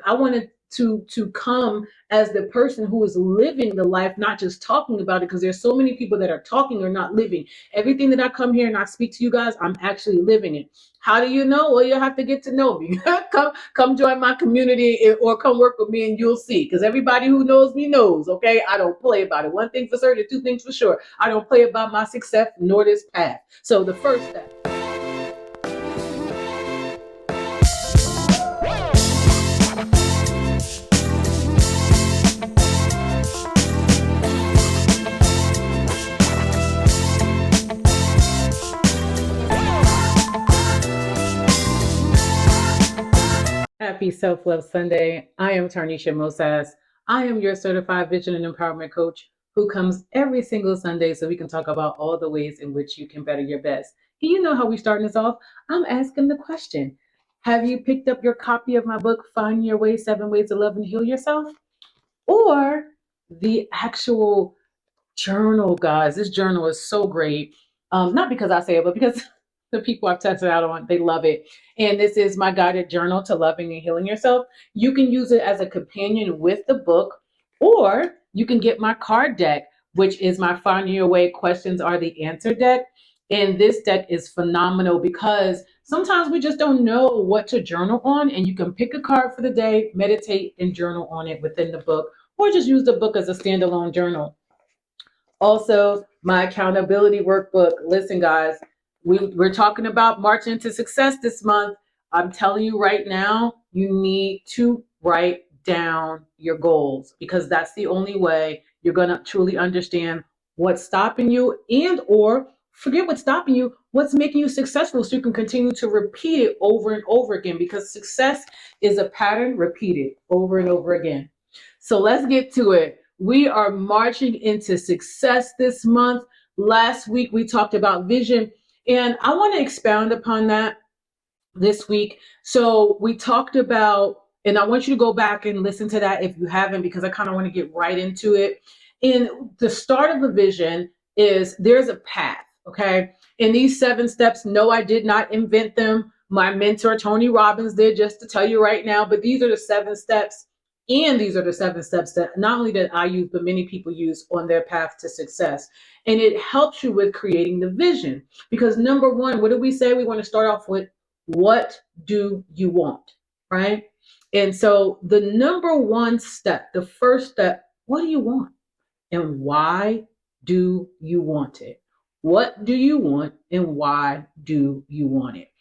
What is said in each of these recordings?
I wanted to come as the person who is living the life, not just talking about it, because there's so many people that are talking or not living. Everything that I come here and I speak to you guys, I'm actually living it. How do you know? Well, you'll have to get to know me. Come join my community or come work with me and you'll see. Because everybody who knows me knows, okay? I don't play about it. One thing for certain, two things for sure. I don't play about my success nor this path. So the first step. Happy Self Love Sunday. I am Tarnisha Mosas. I am your certified vision and empowerment coach who comes every single Sunday so we can talk about all the ways in which you can better your best. And you know how we starting this off? I'm asking the question. Have you picked up your copy of my book, Find Your Way, 7 Ways to Love and Heal Yourself? Or the actual journal, guys. This journal is so great. Not because I say it, but because the people I've tested out on, they love it. And this is my guided journal to loving and healing yourself. You can use it as a companion with the book, or you can get my card deck, which is my Find Your Way Questions Are the Answer deck. And this deck is phenomenal because sometimes we just don't know what to journal on, and you can pick a card for the day, meditate, and journal on it within the book, or just use the book as a standalone journal. Also, my accountability workbook. Listen, guys, we're talking about marching to success this month. I'm telling you right now, you need to write down your goals because that's the only way you're going to truly understand what's stopping you and or forget what's stopping you, what's making you successful so you can continue to repeat it over and over again because success is a pattern repeated over and over again. So let's get to it. We are marching into success this month. Last week, we talked about vision, and I want to expound upon that this week. So we talked about, and I want you to go back and listen to that if you haven't, because I kind of want to get right into it. And the start of the vision is there's a path, okay? And these 7 steps, no, I did not invent them. My mentor, Tony Robbins, did, just to tell you right now, but these are the 7 steps. And these are the 7 steps that not only that I use, but many people use on their path to success. And it helps you with creating the vision. Because number one, what do we say? We want to start off with, what do you want, right? And so the number one step, the first step, what do you want? And why do you want it? What do you want and why do you want it?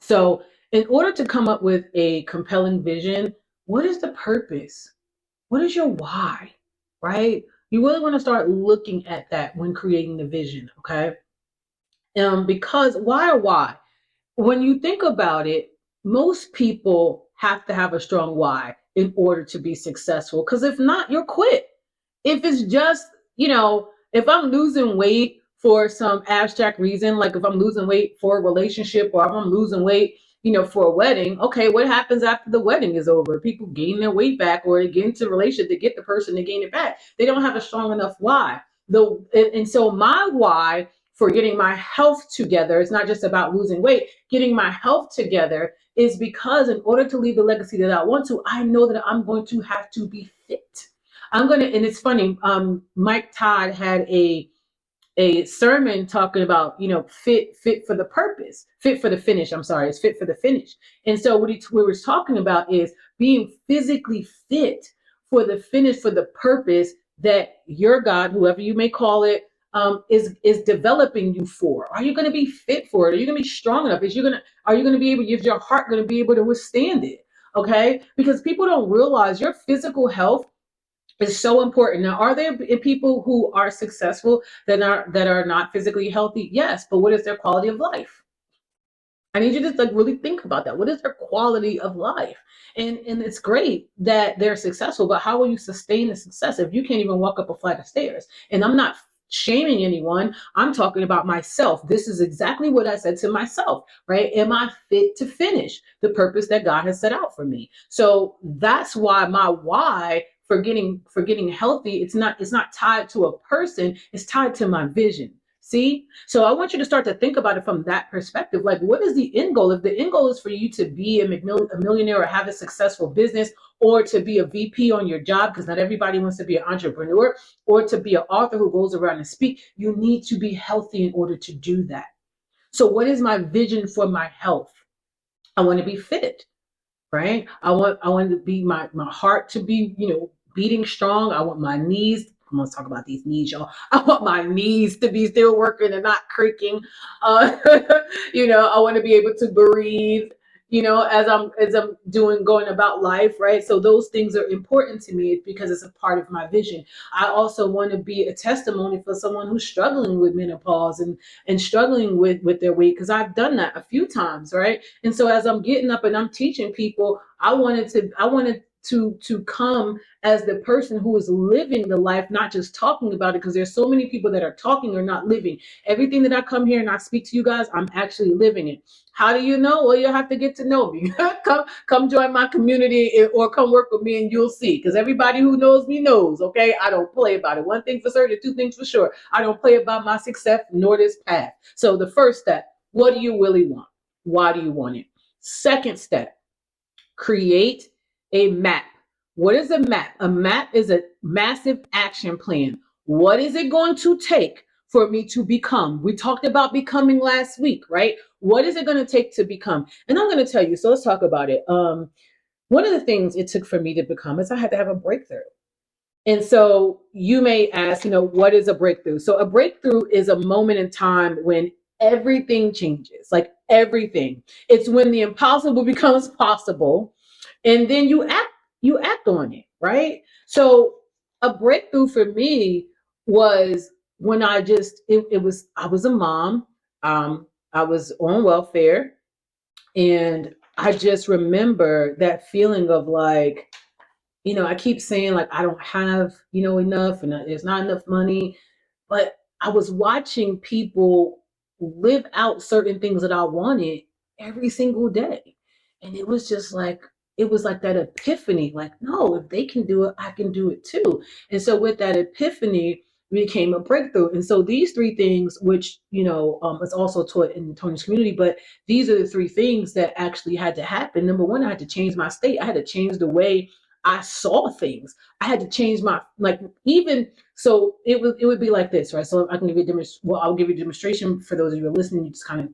So in order to come up with a compelling vision, what is the purpose? What is your why, right? You really want to start looking at that when creating the vision, okay? Because why? When you think about it, most people have to have a strong why in order to be successful. Because if not, you'll quit. If it's just, if I'm losing weight for some abstract reason, like if I'm losing weight for a relationship or if I'm losing weight, for a wedding, okay, what happens after the wedding is over? People gain their weight back or they get into a relationship to get the person to gain it back. They don't have a strong enough why. And so my why for getting my health together, it's not just about losing weight, getting my health together is because in order to leave the legacy that I want to, I know that I'm going to have to be fit. And it's funny, Mike Todd had a sermon talking about, fit for the purpose, fit for the finish. I'm sorry, it's fit for the finish. And so what he was talking about is being physically fit for the finish, for the purpose that your God, whoever you may call it, is developing you for. Are you going to be fit for it? Are you going to be strong enough? Are you going to be able? Is your heart going to be able to withstand it? Okay, because people don't realize your physical health is so important. Now, are there people who are successful that are not physically healthy? Yes, but what is their quality of life? I need you to really think about that. What is their quality of life? And it's great that they're successful, but how will you sustain the success if you can't even walk up a flight of stairs? And I'm not shaming anyone. I'm talking about myself. This is exactly what I said to myself, right? Am I fit to finish the purpose that God has set out for me? So that's why my why for getting healthy, it's not tied to a person, it's tied to my vision. See? So I want you to start to think about it from that perspective. Like, what is the end goal? If the end goal is for you to be a millionaire or have a successful business or to be a VP on your job, because not everybody wants to be an entrepreneur, or to be an author who goes around and speak, you need to be healthy in order to do that. So what is my vision for my health? I want to be fit, right? I want to be my heart to be, beating strong. I want my knees. I'm gonna talk about these knees, y'all. I want my knees to be still working and not creaking. Uh, I want to be able to breathe. As I'm doing going about life, right? So those things are important to me because it's a part of my vision. I also want to be a testimony for someone who's struggling with menopause and struggling with their weight, because I've done that a few times, right? And so as I'm getting up and I'm teaching people, I wanted to come as the person who is living the life, not just talking about it, because there's so many people that are talking or not living. Everything that I come here and I speak to you guys, I'm actually living it. How do you know? Well, you have to get to know me. come join my community, or come work with me and you'll see. Because everybody who knows me knows, okay? I don't play about it. One thing for certain, two things for sure. I don't play about my success nor this path. So the first step, what do you really want? Why do you want it? Second step, create a map. What is a map? A map is a massive action plan. What is it going to take for me to become? We talked about becoming last week, right? What is it going to take to become? And I'm going to tell you, so let's talk about it. One of the things it took for me to become is I had to have a breakthrough. And so you may ask, what is a breakthrough? So a breakthrough is a moment in time when everything changes, like everything. It's when the impossible becomes possible, and then you act on it, right? So a breakthrough for me was when I was a mom, I was on welfare, and I just remember that feeling of like, I keep saying like I don't have, enough, and there's not enough money, but I was watching people live out certain things that I wanted every single day. And it was like that epiphany, like, no, if they can do it, I can do it too. And so with that epiphany became a breakthrough. And so these three things, which, is also taught in Tony's community, but these are the three things that actually had to happen. Number one, I had to change my state. I had to change the way I saw things. I had to change my, like, even so it would be like this, right? So I can give you a I'll give you a demonstration for those of you who are listening. You just kind of,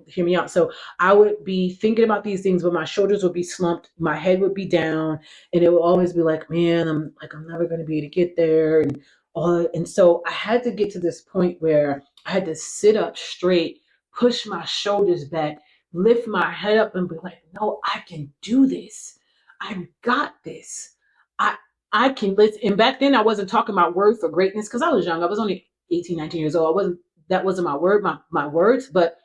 hear me out. So I would be thinking about these things, but my shoulders would be slumped, my head would be down, and it would always be like, man, I'm never going to be able to get there, and all. And so I had to get to this point where I had to sit up straight, push my shoulders back, lift my head up, and be like, no, I can do this. I got this. I I can listen. And back then I wasn't talking about worth or greatness because I was young. I was only 18, 19 years old. That wasn't my words, but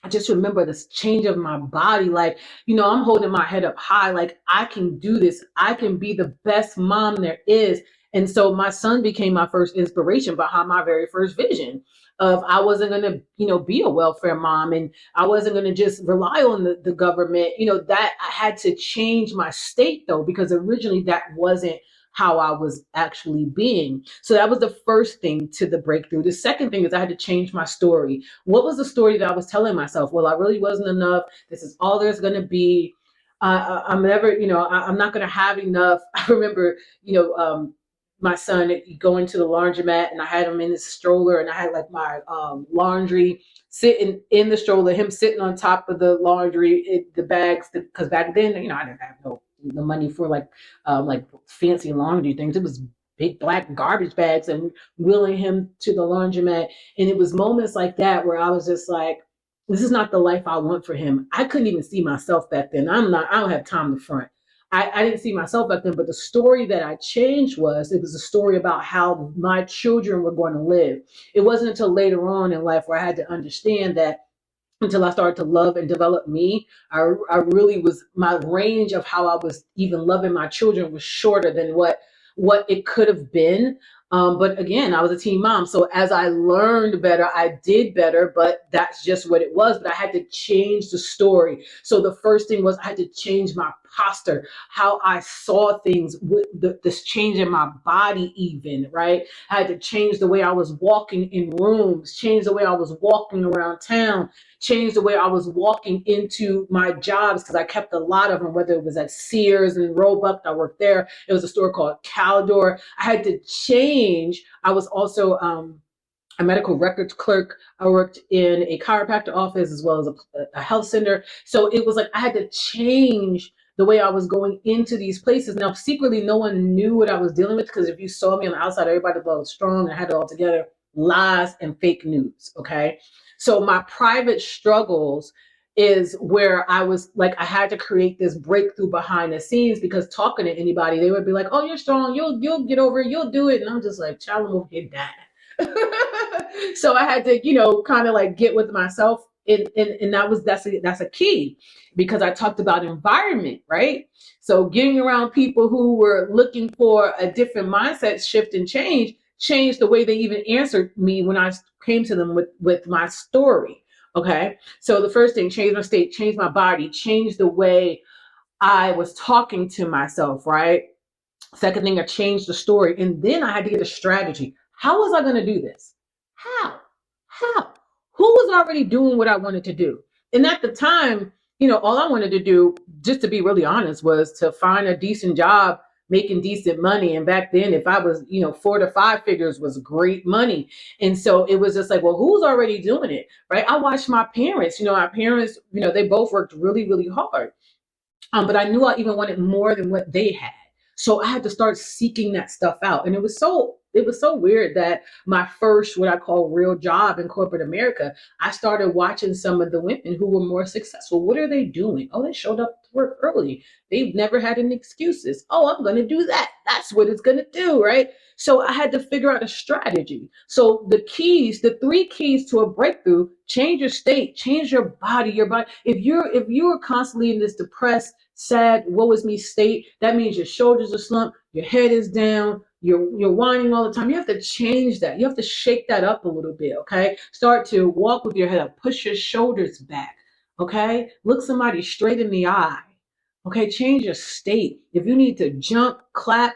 I just remember this change of my body. Like, I'm holding my head up high. Like, I can do this. I can be the best mom there is. And so my son became my first inspiration behind my very first vision of I wasn't going to, be a welfare mom, and I wasn't going to just rely on the government, that I had to change my state though, because originally that wasn't how I was actually being. So that was the first thing to the breakthrough. The second thing is I had to change my story. What was the story that I was telling myself? Well, I really wasn't enough. This is all there's going to be. I'm never, I'm not going to have enough. I remember, my son going to the laundromat, and I had him in his stroller, and I had like my laundry sitting in the stroller, him sitting on top of the laundry, the bags, because back then, I didn't have no money for like fancy laundry things. It was big black garbage bags, and wheeling him to the laundromat. And it was moments like that where I was just like, this is not the life I want for him. I couldn't even see myself back then. I don't have time to front. I didn't see myself back then, but the story that I changed it was a story about how my children were going to live. It wasn't until later on in life where I had to understand that, until I started to love and develop me, I really was, my range of how I was even loving my children was shorter than what it could have been. But again, I was a teen mom. So as I learned better, I did better, but that's just what it was. But I had to change the story. So the first thing was I had to change my posture, how I saw things, with this change in my body, even, right? I had to change the way I was walking in rooms, change the way I was walking around town, change the way I was walking into my jobs, because I kept a lot of them, whether it was at Sears and Roebuck, I worked there. It was a store called Caldor. I had to change. I was also a medical records clerk. I worked in a chiropractor office as well as a health center. So it was like I had to change the way I was going into these places. Now, secretly, no one knew what I was dealing with, because if you saw me on the outside, everybody thought I was strong and I had it all together. Lies and fake news. Okay. So my private struggles is where I was like, I had to create this breakthrough behind the scenes, because talking to anybody, they would be like, "Oh, you're strong. You'll get over it. You'll do it." And I'm just like, "Child, I'm gonna get that." So I had to, kind of like get with myself, and that's a key, because I talked about environment, right? So getting around people who were looking for a different mindset shift and changed the way they even answered me when I came to them with my story. Okay. So the first thing, change my state, change my body, change the way I was talking to myself, right? Second thing, I changed the story. And then I had to get a strategy. How was I going to do this? How? How? Who was already doing what I wanted to do? And at the time, all I wanted to do, just to be really honest, was to find a decent job making decent money. And back then, if I was, 4 to 5 figures was great money. And so it was just like, well, who's already doing it? Right. I watched my parents, they both worked really, really hard. But I knew I even wanted more than what they had. So I had to start seeking that stuff out. And it was so weird that my first, what I call real job in corporate America, I started watching some of the women who were more successful. What are they doing? Oh, they showed up to work early. They've never had any excuses. Oh, I'm going to do that. That's what it's going to do, right? So I had to figure out a strategy. So the 3 keys to a breakthrough: change your state, change your body, If you're constantly in this depressed, sad, woe is me state, that means your shoulders are slumped, your head is down, you're whining all the time. You have to change that. You have to shake that up a little bit, okay? Start to walk with your head up, push your shoulders back, okay? Look somebody straight in the eye, okay? Change your state. If you need to jump, clap,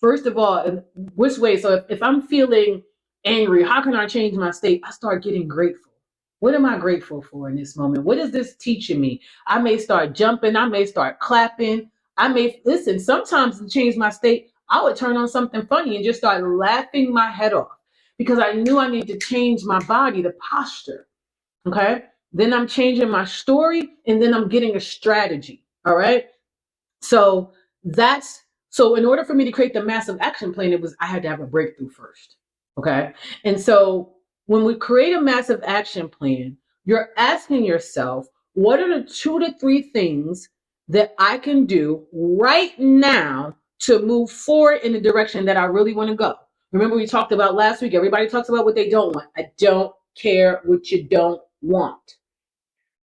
first of all, which way? So if I'm feeling angry, how can I change my state? I start getting grateful. What am I grateful for in this moment? What is this teaching me? I may start jumping. I may start clapping. I may listen. Sometimes to change my state, I would turn on something funny and just start laughing my head off, because I knew I needed to change my body, the posture. Okay. Then I'm changing my story, and then I'm getting a strategy. All right. So that's so in order for me to create the massive action plan, I had to have a breakthrough first. Okay. And so when we create a massive action plan, you're asking yourself, what are the 2 to 3 things that I can do right now to move forward in the direction that I really want to go? Remember, we talked about last week, everybody talks about what they don't want. I don't care what you don't want.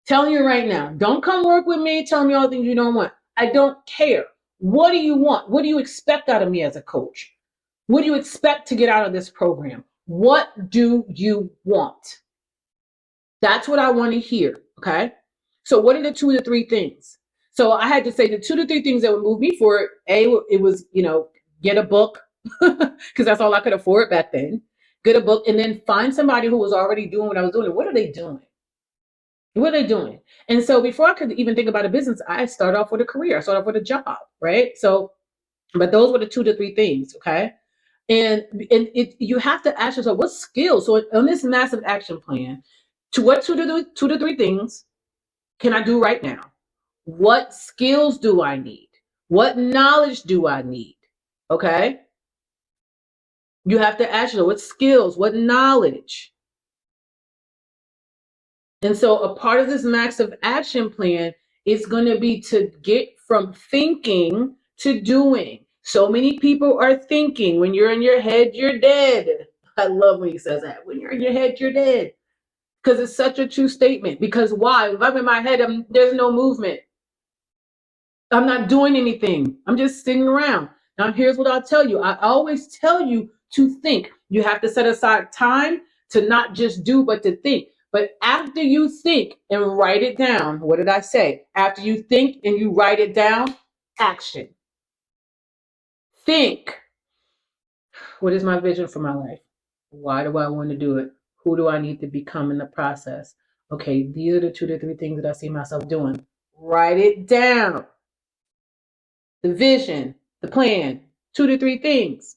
Telling you right now, don't come work with me telling me all the things you don't want. I don't care. What do you want? What do you expect out of me as a coach? What do you expect to get out of this program? What do you want? That's what I want to hear. Okay. So what are the 2 to 3 things? So I had to say the 2 to 3 things that would move me forward. It was, get a book, because that's all I could afford back then. Get a book, and then find somebody who was already doing what I was doing. What are they doing? What are they doing? And so before I could even think about a business, I start off with a career. I start off with a job, right? So, but those were the 2 to 3 things, okay? And you have to ask yourself, what skills? So on this massive action plan, to what 2 to 3 things can I do right now? What skills do I need? What knowledge do I need? Okay? You have to ask yourself, what skills, what knowledge? And so a part of this massive action plan is going to be to get from thinking to doing. So many people are thinking. When you're in your head, you're dead. I love when he says that. When you're in your head, you're dead. Because it's such a true statement. Because why? If I'm in my head, there's no movement. I'm not doing anything. I'm just sitting around. Now, here's what I'll tell you. I always tell you to think. You have to set aside time to not just do, but to think. But after you think and write it down, what did I say? After you think and you write it down, action. Think. What is my vision for my life? Why do I want to do it? Who do I need to become in the process? Okay, these are the 2 to 3 things that I see myself doing. Write it down. The vision, the plan, 2 to 3 things.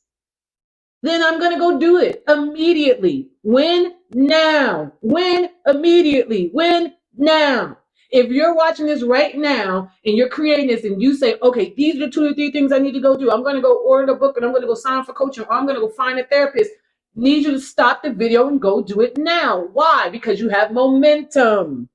Then I'm going to go do it immediately. When? Now. When? Immediately. When? Now. If you're watching this right now and you're creating this and you say, okay, these are the 2 to 3 things I need to go do. I'm going to go order the book and I'm going to go sign up for coaching, or I'm going to go find a therapist. Need you to stop the video and go do it now. Why? Because you have momentum.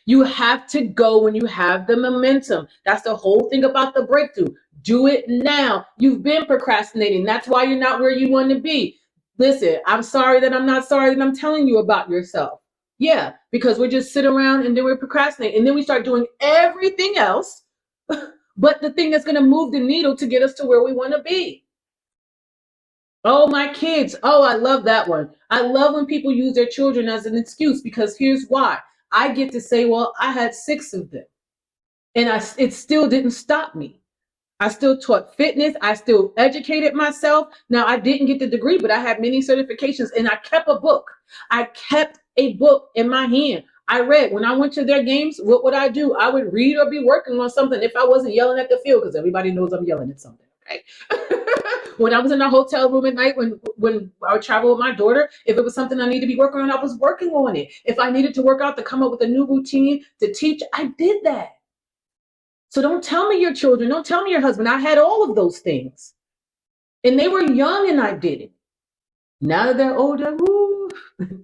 You have to go when you have the momentum. That's the whole thing about the breakthrough. Do it now. You've been procrastinating. That's why you're not where you want to be. Listen, I'm sorry that I'm not sorry that I'm telling you about yourself. Yeah, because we just sit around and then we procrastinate. And then we start doing everything else but the thing that's going to move the needle to get us to where we want to be. Oh, my kids. Oh, I love that one. I love when people use their children as an excuse, because here's why. I get to say, well, I had 6 of them and it still didn't stop me. I still taught fitness. I still educated myself. Now, I didn't get the degree, but I had many certifications and I kept a book. I kept a book in my hand. I read. When I went to their games, what would I do? I would read or be working on something if I wasn't yelling at the field, because everybody knows I'm yelling at something. Okay. When I was in a hotel room at night, when I would travel with my daughter, if it was something I needed to be working on, I was working on it. If I needed to work out to come up with a new routine to teach, I did that. So don't tell me your children, don't tell me your husband. I had all of those things. And they were young and I did it. Now that they're older, woo,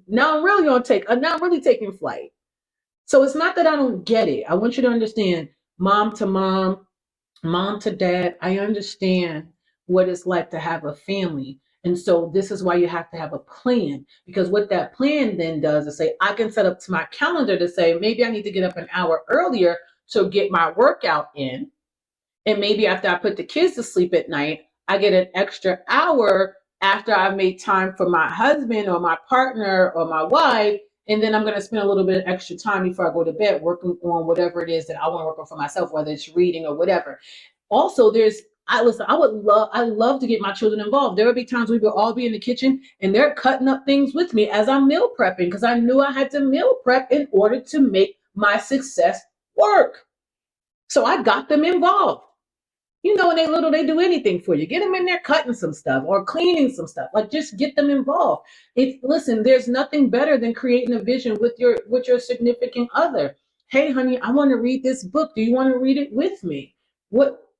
now I'm really not really taking flight. So it's not that I don't get it. I want you to understand, mom to mom, mom to dad, I understand what it's like to have a family. And so this is why you have to have a plan, because what that plan then does is say, I can set up to my calendar to say, maybe I need to get up an hour earlier to get my workout in. And maybe after I put the kids to sleep at night, I get an extra hour after I've made time for my husband or my partner or my wife. And then I'm going to spend a little bit of extra time before I go to bed working on whatever it is that I want to work on for myself, whether it's reading or whatever. Also, I love to get my children involved. There would be times we would all be in the kitchen and they're cutting up things with me as I'm meal prepping, because I knew I had to meal prep in order to make my success work. So I got them involved. You know, when they're little, they do anything for you. Get them in there cutting some stuff or cleaning some stuff. Like, just get them involved. Listen, there's nothing better than creating a vision with your significant other. Hey, honey, I want to read this book. Do you want to read it with me?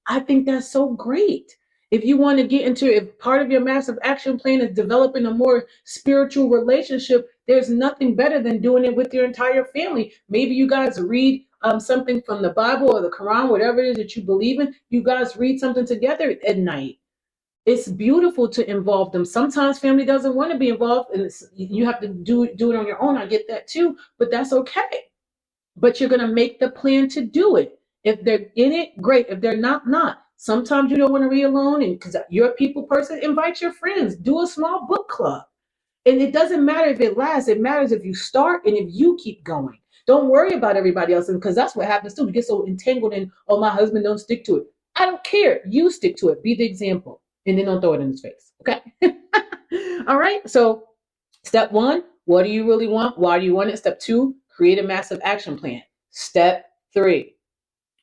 I think that's so great. If you want to get into, if part of your massive action plan is developing a more spiritual relationship, there's nothing better than doing it with your entire family. Maybe you guys read something from the Bible or the Quran, whatever it is that you believe in. You guys read something together at night. It's beautiful to involve them. Sometimes family doesn't want to be involved, and you have to do it on your own. I get that too, but that's okay. But you're going to make the plan to do it. If they're in it, great. If they're not, not. Sometimes you don't want to read alone, and because you're a people person, invite your friends. Do a small book club. And it doesn't matter if it lasts. It matters if you start and if you keep going. Don't worry about everybody else, because that's what happens too. We get so entangled in, oh, my husband don't stick to it. I don't care. You stick to it. Be the example. And then don't throw it in his face. Okay? All right. So step 1, what do you really want? Why do you want it? Step 2, create a massive action plan. Step 3.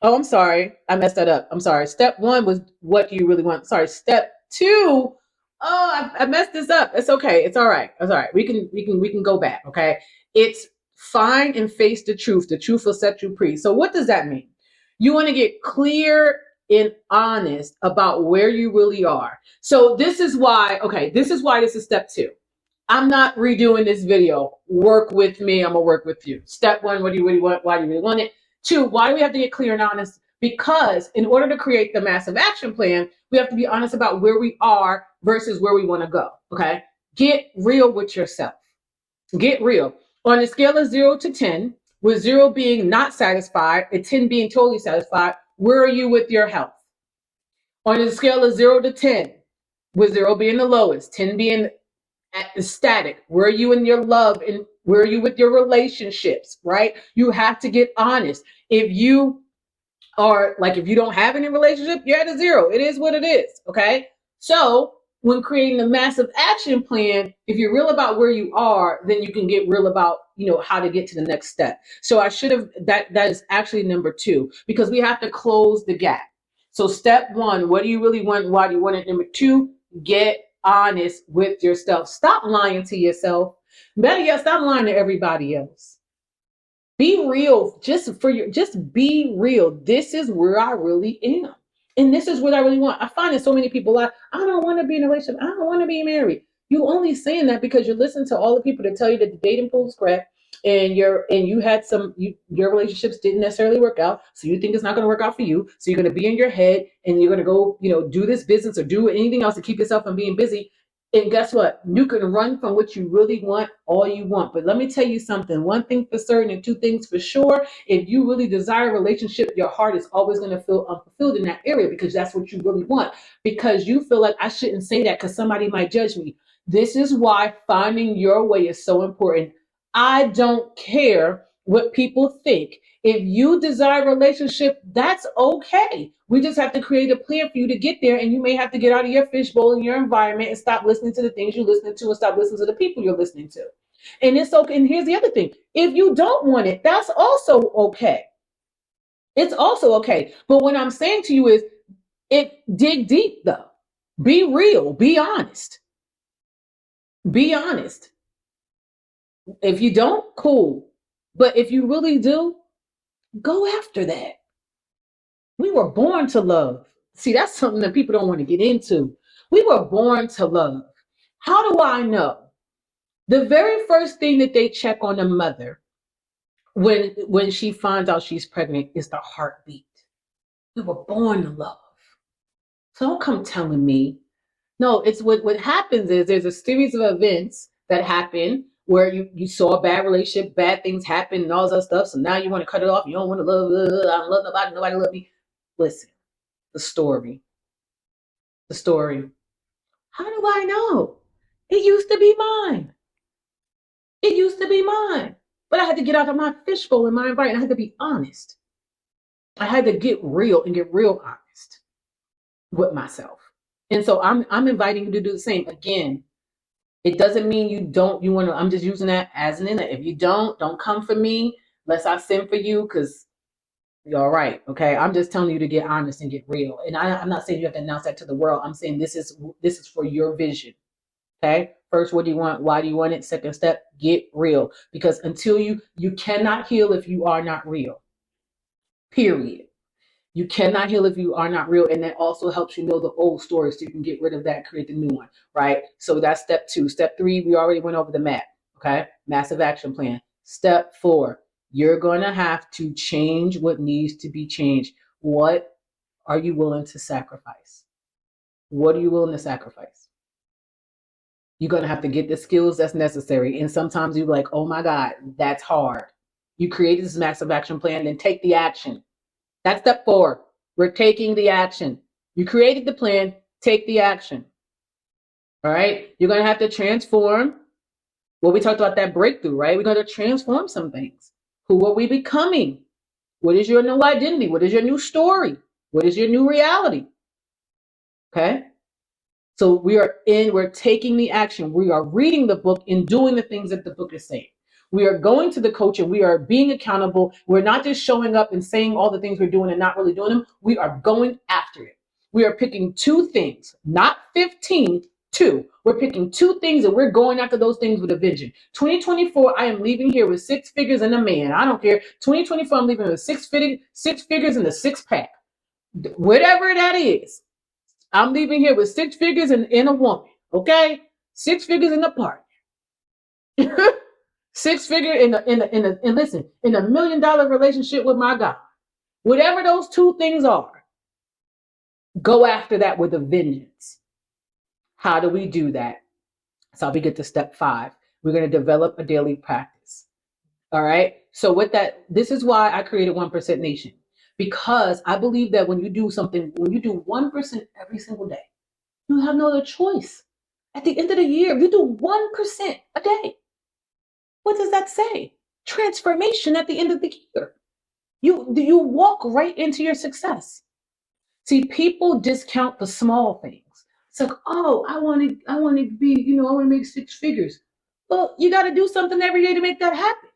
Oh, I'm sorry. I messed that up. I'm sorry. Step 1 was, what do you really want? Sorry. Step 2. Oh, I messed this up. It's okay. It's all right. It's all right. We can go back. Okay. It's find and face the truth. The truth will set you free. So what does that mean? You want to get clear and honest about where you really are. So this is why this is step 2. I'm not redoing this video. Work with me. I'm going to work with you. Step 1, what do you really want? Why do you really want it? 2, why do we have to get clear and honest? Because in order to create the massive action plan, we have to be honest about where we are versus where we want to go. Okay. Get real with yourself. Get real. On a scale of 0 to 10, with 0 being not satisfied and 10 being totally satisfied, where are you with your health? On a scale of 0 to 10, with 0 being the lowest, 10 being at the static. Where are you in your love and where are you with your relationships, right? You have to get honest. If you are like, if you don't have any relationship, you're at a 0. It is what it is. Okay. So when creating a massive action plan, if you're real about where you are, then you can get real about, how to get to the next step. So I should have, that is actually number 2, because we have to close the gap. So step 1, what do you really want? Why do you want it? Number 2, get honest with yourself. Stop lying to yourself. Better yet, stop lying to everybody else. Be real, just be real. This is where I really am. And this is what I really want. I find that so many people like, I don't want to be in a relationship. I don't want to be married. You only saying that because you're listening to all the people that tell you that the dating pool is crap, and you had your relationships didn't necessarily work out. So you think it's not going to work out for you. So you're going to be in your head and you're going to go, do this business or do anything else to keep yourself from being busy. And guess what? You can run from what you really want all you want. But let me tell you something. One thing for certain and 2 things for sure. If you really desire a relationship, your heart is always going to feel unfulfilled in that area because that's what you really want. Because you feel like I shouldn't say that because somebody might judge me. This is why finding your way is so important. I don't care what people think. If you desire a relationship, that's okay. We just have to create a plan for you to get there, and you may have to get out of your fishbowl in your environment and stop listening to the things you're listening to and stop listening to the people you're listening to. And it's okay. And here's the other thing. If you don't want it, that's also okay. It's also okay. But what I'm saying to you is dig deep though. Be real. Be honest. Be honest. If you don't, cool. But if you really do, go after that. We were born to love. See, that's something that people don't want to get into. We were born to love. How do I know? The very first thing that they check on a mother when she finds out she's pregnant is the heartbeat. We were born to love. So don't come telling me. No, it's what happens is there's a series of events that happen where you saw a bad relationship, bad things happen and all that stuff. So now you want to cut it off. You don't want to love, I don't love nobody love me. Listen, the story. How do I know? It used to be mine. It used to be mine. But I had to get out of my fishbowl in my environment. I had to be honest. I had to get real and get real honest with myself. And so I'm inviting you to do the same. Again, it doesn't mean you want to, I'm just using that as an inlet. If you don't come for me unless I send for you, because you're all right. Okay. I'm just telling you to get honest and get real. And I'm not saying you have to announce that to the world. I'm saying this is for your vision. Okay. First, what do you want? Why do you want it? Second step, get real. Because until you cannot heal if you are not real. Period. You cannot heal if you are not real. And that also helps you know the old stories so you can get rid of that and create the new one. Right. So that's step 2. Step 3, we already went over the map. Okay. Massive action plan. Step 4, you're going to have to change what needs to be changed. What are you willing to sacrifice? What are you willing to sacrifice? You're going to have to get the skills that's necessary. And sometimes you're like, oh my God, that's hard. You created this massive action plan, then take the action. That's step 4. We're taking the action. You created the plan, take the action. All right. You're going to have to transform. Well, we talked about that breakthrough, right? We're going to transform some things. Who are we becoming? What is your new identity? What is your new story? What is your new reality? Okay. So we're taking the action. We are reading the book and doing the things that the book is saying. We are going to the coach and we are being accountable. We're not just showing up and saying all the things we're doing and not really doing them. We are going after it. We are picking 2 things, not 15, 2. We're picking 2 things and we're going after those things with a vision. 2024, I am leaving here with 6 figures and a man. I don't care. 2024, I'm leaving with 6 figures and a 6-pack. Whatever that is. I'm leaving here with 6 figures and a woman, okay? 6 figures in a partner. 6 figure and listen, in $1 million relationship with my God. Whatever those 2 things are, go after that with a vengeance. How do we do that? So we get to step 5. We're going to develop a daily practice. All right. So with that, this is why I created 1% Nation. Because I believe that when you do 1% every single day, You have no other choice. At the end of the year, you do 1% a day. What does that say? Transformation at the end of the year. You walk right into your success. See, people discount the small things. It's like, oh, I want to be, I want to make six figures. Well, you got to do something every day to make that happen.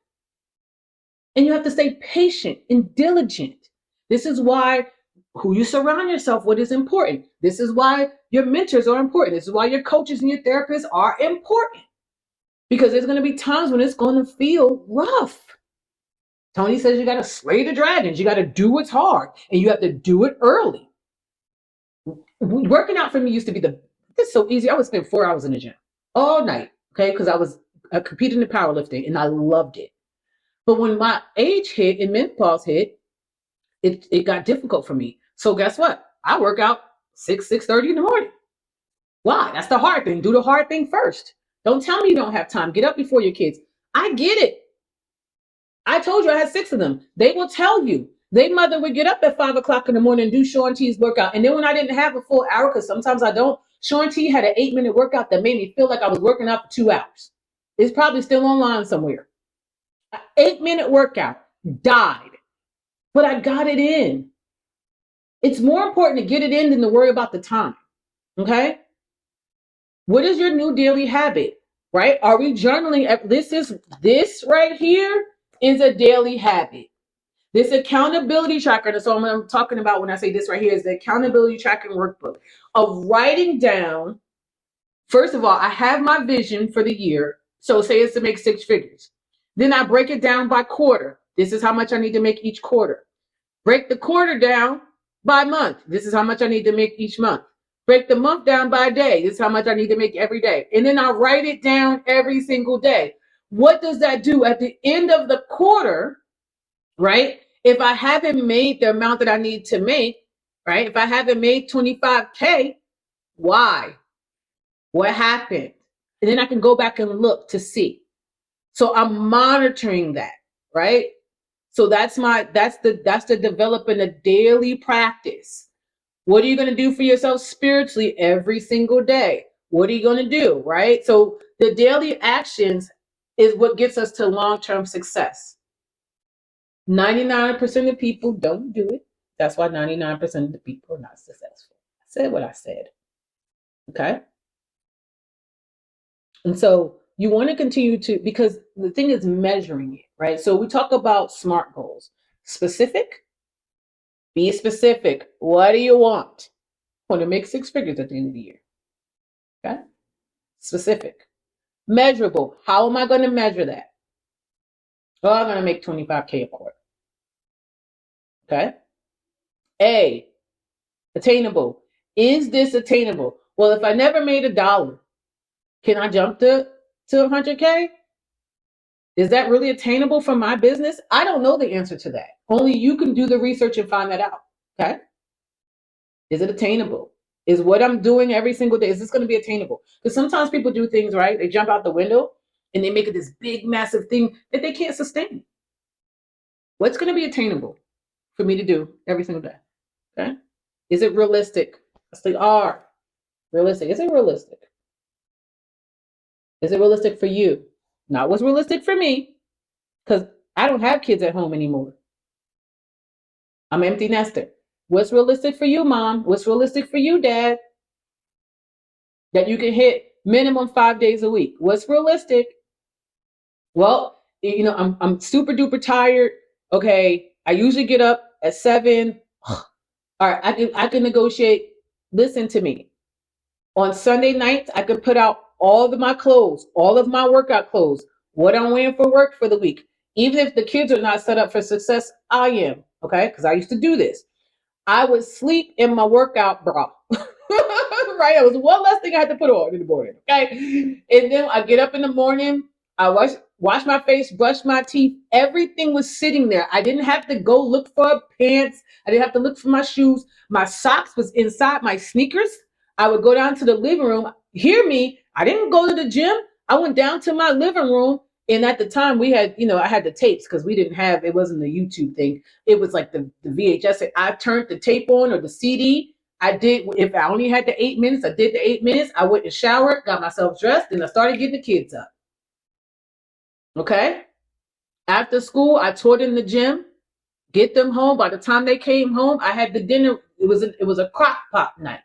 And you have to stay patient and diligent. This is why who you surround yourself with is important. This is why your mentors are important. This is why your coaches and your therapists are important. Because there's going to be times when it's going to feel rough. Tony says you got to slay the dragons. You got to do what's hard, and you have to do it early. Working out for me used to be it's so easy. I would spend 4 hours in the gym all night, okay? Because I was competing in powerlifting, and I loved it. But when my age hit and menopause hit, it got difficult for me. So guess what? I work out 6:30 in the morning. Why? That's the hard thing. Do the hard thing first. Don't tell me you don't have time. Get up before your kids. I get it. I told you I had 6 of them. They will tell you. Their mother would get up at 5 o'clock in the morning and do Sean T's workout. And then when I didn't have a full hour, because sometimes I don't, Sean T had an 8-minute workout that made me feel like I was working out for 2 hours. It's probably still online somewhere. An 8-minute workout. Died. But I got it in. It's more important to get it in than to worry about the time. Okay? What is your new daily habit? Right? Are we journaling? This right here is a daily habit. This accountability tracker, that's what I'm talking about when I say this right here, is the accountability tracking workbook of writing down. First of all, I have my vision for the year. So say it's to make 6 figures. Then I break it down by quarter. This is how much I need to make each quarter. Break the quarter down by month. This is how much I need to make each month. Break the month down by day. This is how much I need to make every day. And then I write it down every single day. What does that do? At the end of the quarter, right? If I haven't made the amount that I need to make, right? If I haven't made 25K, why? What happened? And then I can go back and look to see. So I'm monitoring that, right? So that's the developing a daily practice. What are you going to do for yourself spiritually every single day? What are you going to do, right? So the daily actions is what gets us to long-term success. 99% of people don't do it. That's why 99% of the people are not successful. I said what I said. Okay? And so you want to continue to, because the thing is measuring it, right? So we talk about SMART goals. Specific, be specific. What do you want? I want to make 6 figures at the end of the year. Okay? Specific. Measurable. How am I going to measure that? Oh, I'm going to make 25K a quarter. Okay? A, attainable. Is this attainable? Well, if I never made $1, can I jump to 100K? Is that really attainable for my business? I don't know the answer to that. Only you can do the research and find that out. Okay? Is it attainable? Is what I'm doing every single day, is this going to be attainable? Because sometimes people do things, right? They jump out the window and they make it this big, massive thing that they can't sustain. What's going to be attainable for me to do every single day? Okay? Is it realistic? That's the R. Realistic. Is it realistic? Is it realistic for you? Not what's realistic for me, because I don't have kids at home anymore. I'm an empty nester. What's realistic for you, Mom? What's realistic for you, Dad? That you can hit minimum 5 days a week. What's realistic? Well, I'm super duper tired. Okay, I usually get up at 7. All right, I can negotiate. Listen to me. On Sunday nights, I could put out all of my clothes, all of my workout clothes, what I'm wearing for work for the week. Even if the kids are not set up for success, I am, okay? Because I used to do this. I would sleep in my workout bra, right? It was one less thing I had to put on in the morning, okay? And then I get up in the morning, I wash my face, brush my teeth. Everything was sitting there. I didn't have to go look for pants. I didn't have to look for my shoes. My socks was inside my sneakers. I would go down to the living room. Hear me, I didn't go to the gym. I went down to my living room. And at the time we had, I had the tapes because it wasn't the YouTube thing. It was like the VHS. I turned the tape on or the CD. if I only had the 8 minutes, I did the 8 minutes. I went and showered, got myself dressed, and I started getting the kids up. Okay. After school, I taught in the gym, get them home. By the time they came home, I had the dinner. It was a crock pot night.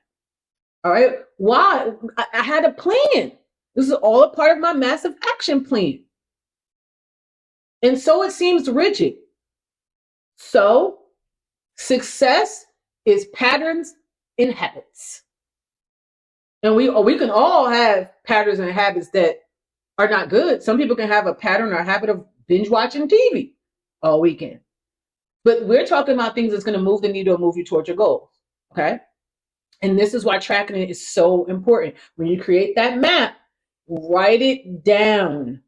All right. Why? I had a plan. This is all a part of my massive action plan. And so it seems rigid. So success is patterns and habits. And we can all have patterns and habits that are not good. Some people can have a pattern or a habit of binge watching TV all weekend. But we're talking about things that's going to move the needle, move you towards your goals. Okay. And this is why tracking it is so important. When you create that map, write it down.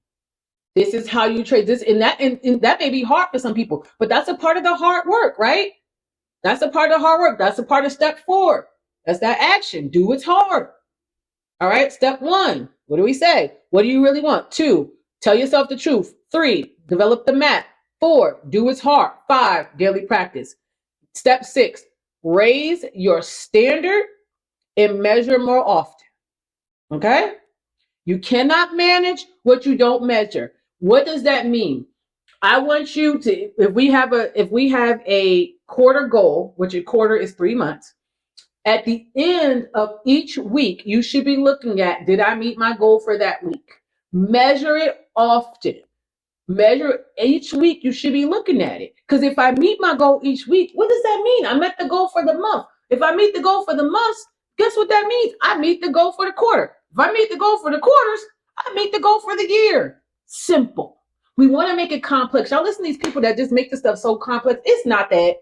This is how you trade this, and that may be hard for some people, but that's a part of the hard work, right? That's a part of the hard work. That's a part of step 4. That's that action. Do what's hard. All right. Step 1. What do we say? What do you really want? 2. Tell yourself the truth. 3. Develop the map. 4. Do what's hard. 5. Daily practice. Step 6. Raise your standard and measure more often. Okay? You cannot manage what you don't measure. What does that mean? I want you to, if we have a quarter goal, which a quarter is 3 months, at the end of each week, you should be looking at, did I meet my goal for that week? Measure it often. Measure each week, you should be looking at it. Because if I meet my goal each week, what does that mean? I met the goal for the month. If I meet the goal for the month, guess what that means? I meet the goal for the quarter. If I meet the goal for the quarters, I meet the goal for the year. Simple. We want to make it complex. Y'all listen to these people that just make this stuff so complex. It's not that.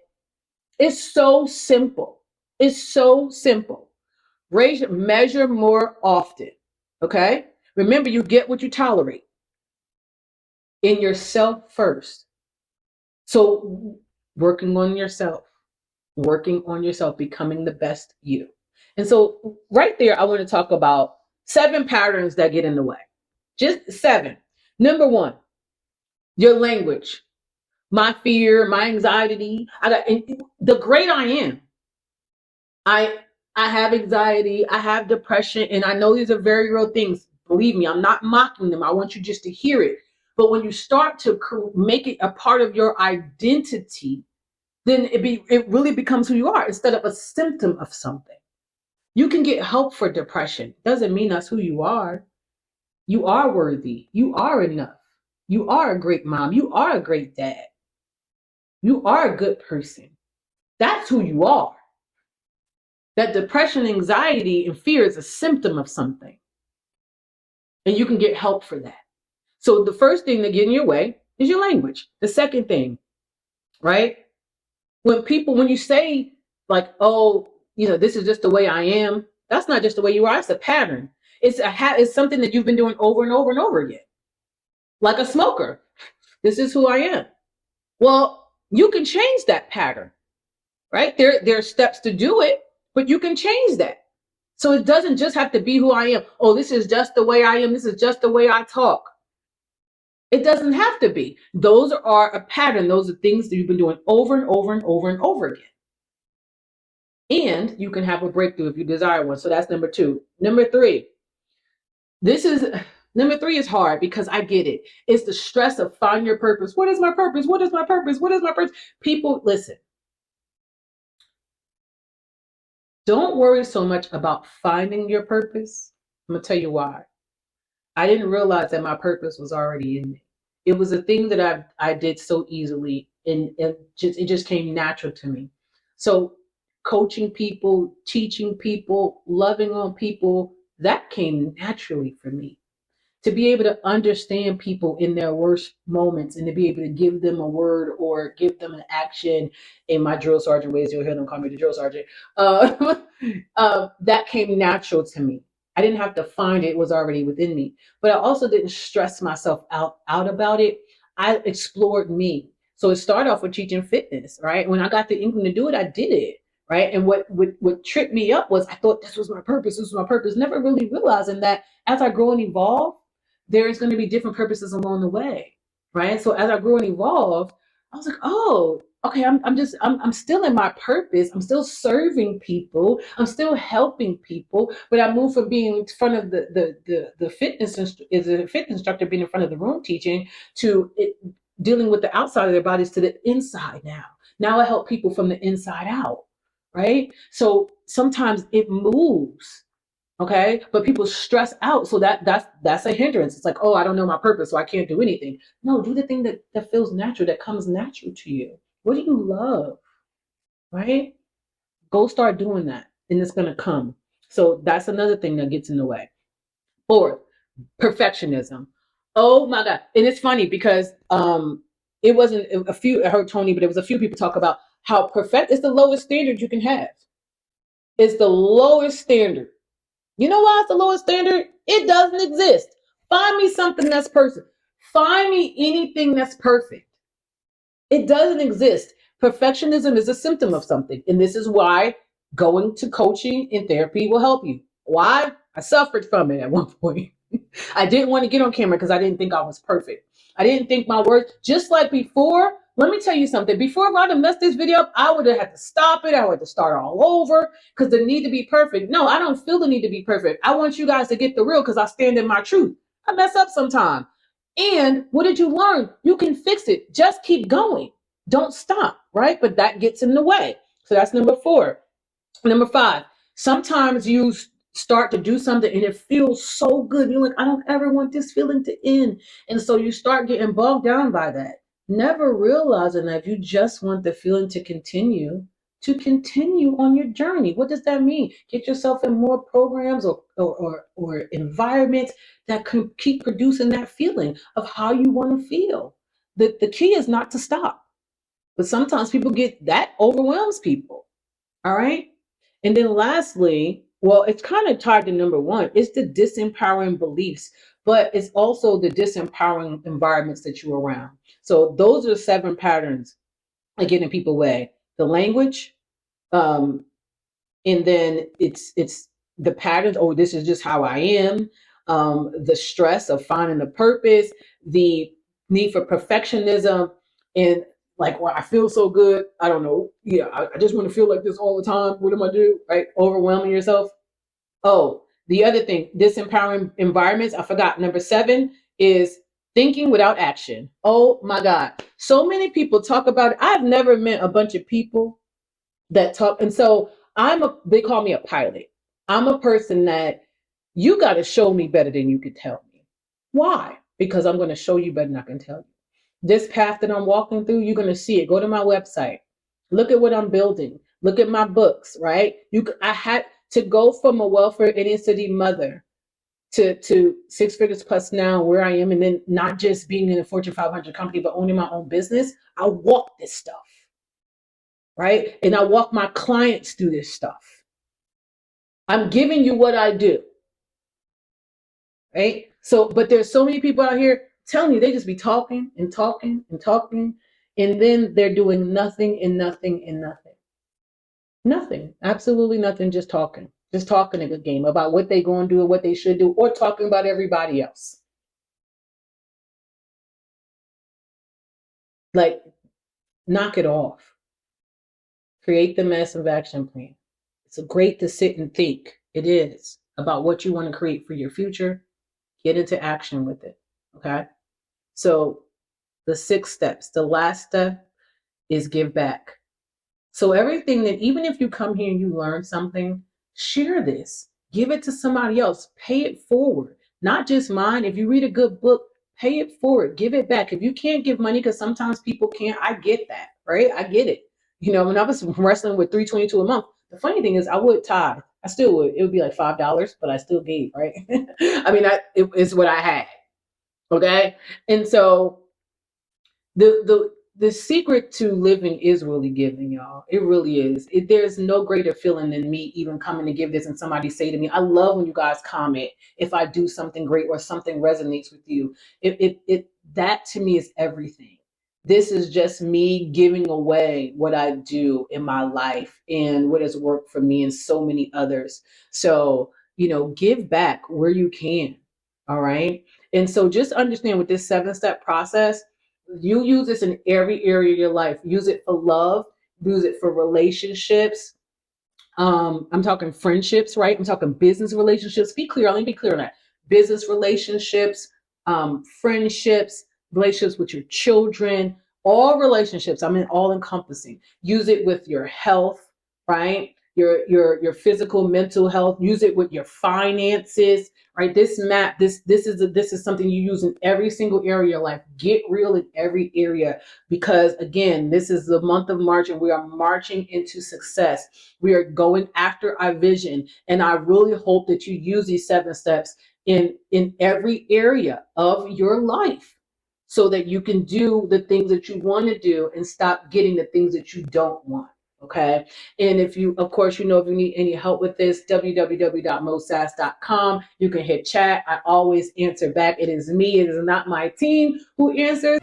It's so simple. It's so simple. Measure more often. Okay? Remember, you get what you tolerate. In yourself first. So working on yourself, becoming the best you. And so right there, I want to talk about 7 patterns that get in the way. Just 7. Number 1, your language, my fear, my anxiety. The great I am. I have anxiety, I have depression, and I know these are very real things. Believe me, I'm not mocking them. I want you just to hear it. But when you start to make it a part of your identity, then it really becomes who you are instead of a symptom of something. You can get help for depression. Doesn't mean that's who you are. You are worthy. You are enough. You are a great mom. You are a great dad. You are a good person. That's who you are. That depression, anxiety, and fear is a symptom of something. And you can get help for that. So the first thing that get in your way is your language. The second thing, right? When you say like, oh, this is just the way I am, that's not just the way you are. It's a pattern. It's something that you've been doing over and over and over again. Like a smoker. This is who I am. Well, you can change that pattern, right? There are steps to do it, but you can change that. So it doesn't just have to be who I am. Oh, this is just the way I am. This is just the way I talk. It doesn't have to be. Those are a pattern. Those are things that you've been doing over and over and over and over again. And you can have a breakthrough if you desire one. So that's number 2. Number 3. Number 3 is hard because I get it. It's the stress of finding your purpose. What is my purpose? What is my purpose? What is my purpose? People, listen. Don't worry so much about finding your purpose. I'm going to tell you why. I didn't realize that my purpose was already in me. It was a thing that I did so easily, and it just came natural to me. So coaching people, teaching people, loving on people, that came naturally for me. To be able to understand people in their worst moments and to be able to give them a word or give them an action in my drill sergeant ways, you'll hear them call me the drill sergeant. That came natural to me. I didn't have to find it. It was already within me. But I also didn't stress myself out about it. I explored me. So it started off with teaching fitness, right? When I got the inkling to do it, I did it, right? And what tripped me up was I thought this was my purpose. This was my purpose. Never really realizing that as I grow and evolve, there's going to be different purposes along the way, right? So as I grew and evolved, I was like, oh, okay, I'm still in my purpose. I'm still serving people. I'm still helping people. But I moved from being in front of the is a fitness instructor, being in front of the room teaching, to dealing with the outside of their bodies to the inside now. Now I help people from the inside out, right? So sometimes it moves, okay, but people stress out, so that's a hindrance. It's like, oh, I don't know my purpose, so I can't do anything. No, do the thing that feels natural, that comes natural to you. What do you love, right? Go start doing that, and it's going to come. So that's another thing that gets in the way. Fourth, perfectionism. Oh my god. And it's funny because it wasn't a few, I heard Tony, but it was a few people talk about how perfect is the lowest standard you can have. It's the lowest standard. You know why it's the lowest standard? It doesn't exist. Find me something that's perfect. Find me anything that's perfect. It doesn't exist. Perfectionism is a symptom of something. And this is why going to coaching and therapy will help you. Why? I suffered from it at one point. I didn't want to get on camera because I didn't think I was perfect. I didn't think my words, just like before. Let me tell you something. Before I'd have messed this video up, I would have had to stop it. I would have to start all over because the need to be perfect. No, I don't feel the need to be perfect. I want you guys to get the real because I stand in my truth. I mess up sometimes. And what did you learn? You can fix it. Just keep going. Don't stop, right? But that gets in the way. So that's number 4. Number 5, sometimes you start to do something and it feels so good. You're like, I don't ever want this feeling to end. And so you start getting bogged down by that, never realizing that you just want the feeling to continue on your journey. What does that mean? Get yourself in more programs or environments that can keep producing that feeling of how you want to feel. The key is not to stop. But sometimes people get that overwhelms people. All right. And then lastly, well, it's kind of tied to number 1, it's the disempowering beliefs, but it's also the disempowering environments that you're around. So those are 7 patterns that get in people's way. The language, um, and then it's the patterns. Oh, this is just how I am. The stress of finding the purpose, the need for perfectionism, and like, well, I feel so good. I don't know. Yeah, I just want to feel like this all the time. What am I do? Right, overwhelming yourself. Oh, the other thing, disempowering environments. I forgot. Number 7 is thinking without action. Oh my God, so many people talk about it. I've never met a bunch of people that talk. And so they call me a pilot. I'm a person that you got to show me better than you could tell me. Why? Because I'm going to show you better than I can tell you. This path that I'm walking through, you're going to see it. Go to my website. Look at what I'm building. Look at my books, right? I had to go from a welfare Indian city mother to 6 figures plus now where I am, and then not just being in a Fortune 500 company, but owning my own business. I walk this stuff, right? And I walk my clients through this stuff. I'm giving you what I do, right? So, but there's so many people out here telling you they just be talking and talking and talking, and then they're doing nothing and nothing and nothing. Nothing, absolutely nothing, just talking a good game about what they going to do and what they should do, or talking about everybody else. Like, knock it off. Create the massive action plan. It's great to sit and think. It is about what you want to create for your future. Get into action with it. Okay. So the 6 steps, the last step is give back. So everything that, even if you come here and you learn something, share this, give it to somebody else, pay it forward, not just mine. If you read a good book, pay it forward, give it back. If you can't give money, because sometimes people can't, I get that, right? I get it. You know, when I was wrestling with 322 a month, the funny thing is I would tithe. I still would. It would be like $5, but I still gave, right? I mean, it is what I had. Okay. And so the secret to living is really giving, y'all. It really is. There's no greater feeling than me even coming to give this and somebody say to me, I love when you guys comment if I do something great or something resonates with you. That to me is everything. This is just me giving away what I do in my life and what has worked for me and so many others. So, give back where you can. All right. And so just understand with this 7-step process, You use this in every area of your life. Use it for love, use it for relationships. I'm talking friendships, right? I'm talking business relationships. Be clear. Let me be clear on that. Business relationships, friendships, relationships with your children, all relationships. I mean, all encompassing. Use it with your health, right? Your physical, mental health. Use it with your finances, right? This map, this is something you use in every single area of your life. Get real in every area, because again, this is the month of March and we are marching into success. We are going after our vision. And I really hope that you use these 7 steps in every area of your life so that you can do the things that you want to do and stop getting the things that you don't want. Okay. And if you, of course, if you need any help with this, www.mosas.com. You can hit chat. I always answer back. It is me. It is not my team who answers.